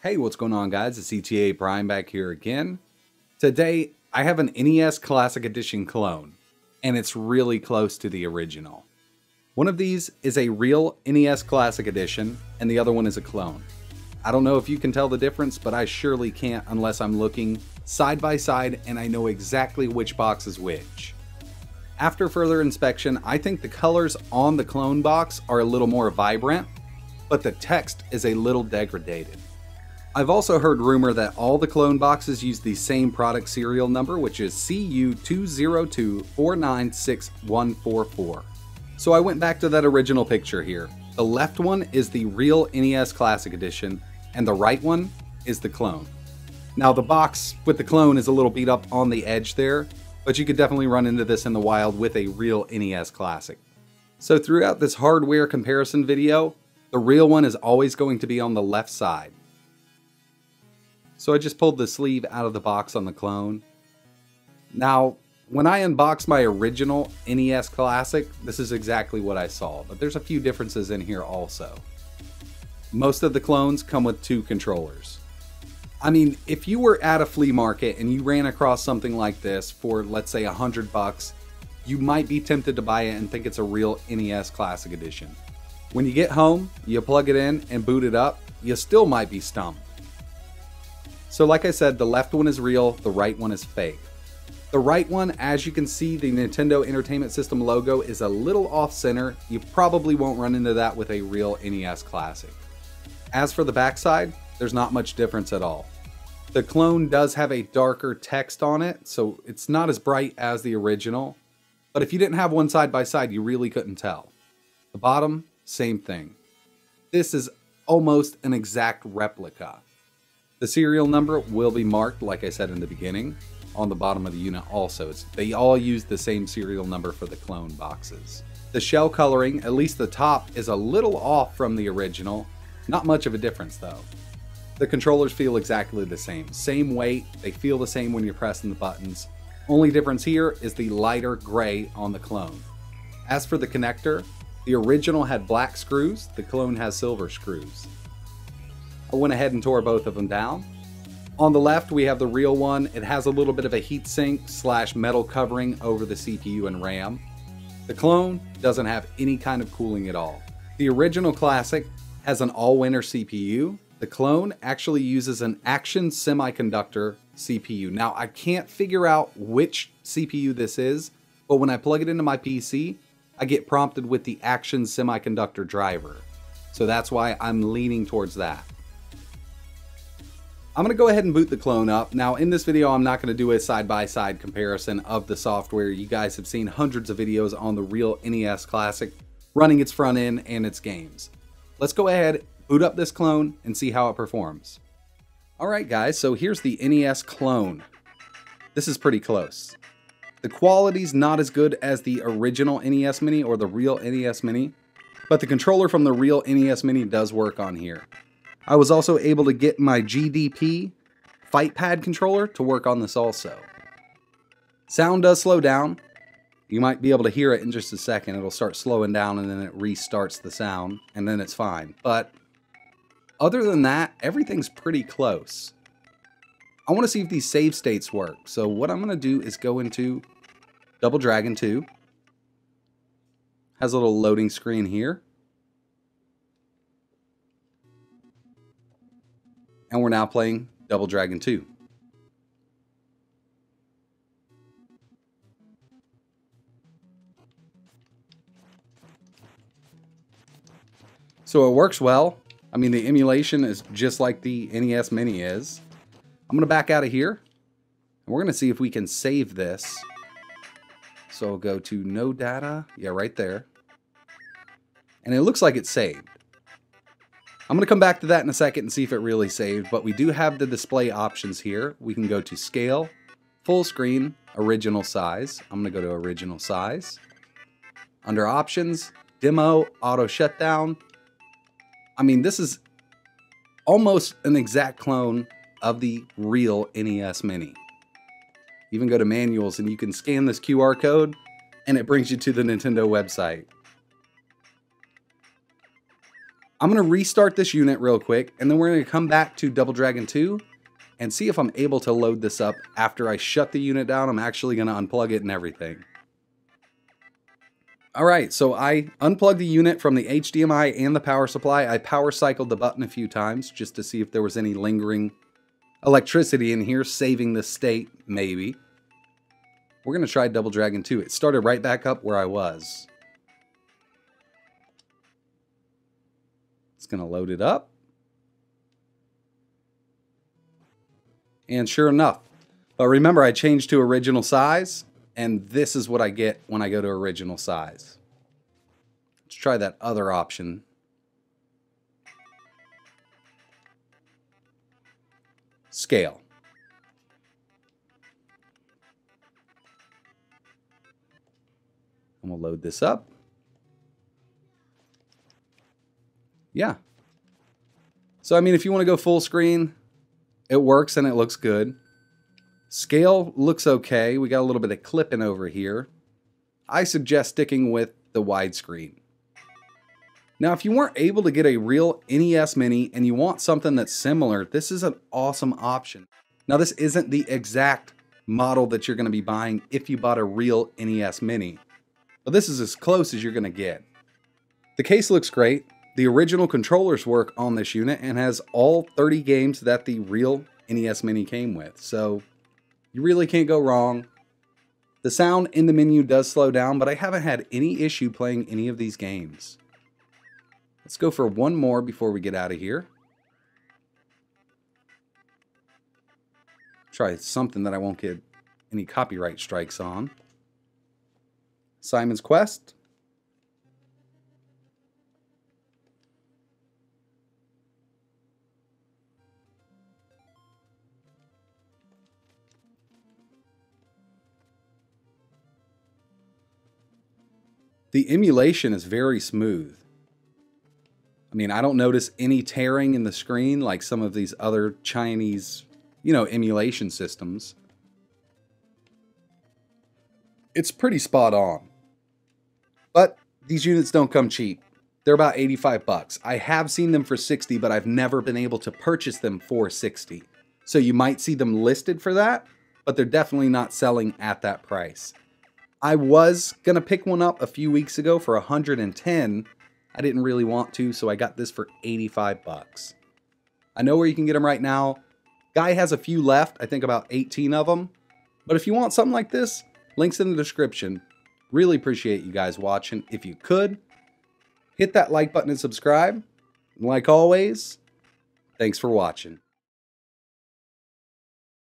Hey, what's going on, guys? It's ETA Prime back here again. Today, I have an NES Classic Edition clone, and it's really close to the original. One of these is a real NES Classic Edition, and the other one is a clone. I don't know if you can tell the difference, but I surely can't unless I'm looking side by side and I know exactly which box is which. After further inspection, I think the colors on the clone box are a little more vibrant, but the text is a little degraded. I've also heard rumor that all the clone boxes use the same product serial number, which is CU202496144. So I went back to that original picture here. The left one is the real NES Classic Edition, and the right one is the clone. Now the box with the clone is a little beat up on the edge there, but you could definitely run into this in the wild with a real NES Classic. So throughout this hardware comparison video, the real one is always going to be on the left side. So I just pulled the sleeve out of the box on the clone. Now, when I unboxed my original NES Classic, this is exactly what I saw, but there's a few differences in here also. Most of the clones come with two controllers. I mean, if you were at a flea market and you ran across something like this for, let's say, $100, you might be tempted to buy it and think it's a real NES Classic Edition. When you get home, you plug it in and boot it up, you still might be stumped. So like I said, the left one is real, the right one is fake. The right one, as you can see, the Nintendo Entertainment System logo is a little off center. You probably won't run into that with a real NES Classic. As for the backside, there's not much difference at all. The clone does have a darker text on it, so it's not as bright as the original. But if you didn't have one side by side, you really couldn't tell. The bottom, same thing. This is almost an exact replica. The serial number will be marked, like I said in the beginning, on the bottom of the unit also. They all use the same serial number for the clone boxes. The shell coloring, at least the top, is a little off from the original. Not much of a difference though. The controllers feel exactly the same. Same weight, they feel the same when you're pressing the buttons. Only difference here is the lighter gray on the clone. As for the connector, the original had black screws, the clone has silver screws. I went ahead and tore both of them down. On the left, we have the real one. It has a little bit of a heatsink / metal covering over the CPU and RAM. The clone doesn't have any kind of cooling at all. The original Classic has an all-winner CPU. The clone actually uses an Action Semiconductor CPU. Now, I can't figure out which CPU this is, but when I plug it into my PC, I get prompted with the Action Semiconductor driver. So that's why I'm leaning towards that. I'm going to go ahead and boot the clone up. Now in this video, I'm not going to do a side-by-side comparison of the software. You guys have seen hundreds of videos on the real NES Classic running its front end and its games. Let's go ahead, boot up this clone, and see how it performs. Alright guys, so here's the NES clone. This is pretty close. The quality's not as good as the original NES Mini or the real NES Mini, but the controller from the real NES Mini does work on here. I was also able to get my GDP Fight Pad controller to work on this also. Sound does slow down. You might be able to hear it in just a second. It'll start slowing down and then it restarts the sound and then it's fine. But other than that, everything's pretty close. I want to see if these save states work. So what I'm going to do is go into Double Dragon 2. Has a little loading screen here. And we're now playing Double Dragon 2. So it works well. I mean, the emulation is just like the NES Mini is. I'm going to back out of here. And we're going to see if we can save this. So I'll go to No Data. Yeah, right there. And it looks like it's saved. I'm going to come back to that in a second and see if it really saved, but we do have the display options here. We can go to Scale, Full Screen, Original Size. I'm going to go to Original Size. Under Options, Demo, Auto Shutdown. I mean, this is almost an exact clone of the real NES Mini. Even go to Manuals and you can scan this QR code and it brings you to the Nintendo website. I'm going to restart this unit real quick, and then we're going to come back to Double Dragon 2 and see if I'm able to load this up after I shut the unit down. I'm actually going to unplug it and everything. Alright, so I unplugged the unit from the HDMI and the power supply. I power cycled the button a few times just to see if there was any lingering electricity in here, saving the state, maybe. We're going to try Double Dragon 2. It started right back up where I was. It's going to load it up. And sure enough. But remember, I changed to original size. And this is what I get when I go to original size. Let's try that other option. Scale. And we'll load this up. Yeah. So, I mean, if you want to go full screen, it works and it looks good. Scale looks okay. We got a little bit of clipping over here. I suggest sticking with the widescreen. Now, if you weren't able to get a real NES Mini and you want something that's similar, this is an awesome option. Now, this isn't the exact model that you're going to be buying if you bought a real NES Mini, but this is as close as you're going to get. The case looks great. The original controllers work on this unit and has all 30 games that the real NES Mini came with, so you really can't go wrong. The sound in the menu does slow down, but I haven't had any issue playing any of these games. Let's go for one more before we get out of here. Try something that I won't get any copyright strikes on. Simon's Quest. The emulation is very smooth. I mean, I don't notice any tearing in the screen like some of these other Chinese, emulation systems. It's pretty spot on. But these units don't come cheap. They're about 85 bucks. I have seen them for 60, but I've never been able to purchase them for 60. So you might see them listed for that, but they're definitely not selling at that price. I was going to pick one up a few weeks ago for 110. I didn't really want to, so I got this for 85 bucks. I know where you can get them right now. Guy has a few left, I think about 18 of them. But if you want something like this, links in the description. Really appreciate you guys watching. If you could, hit that like button and subscribe. And like always, thanks for watching.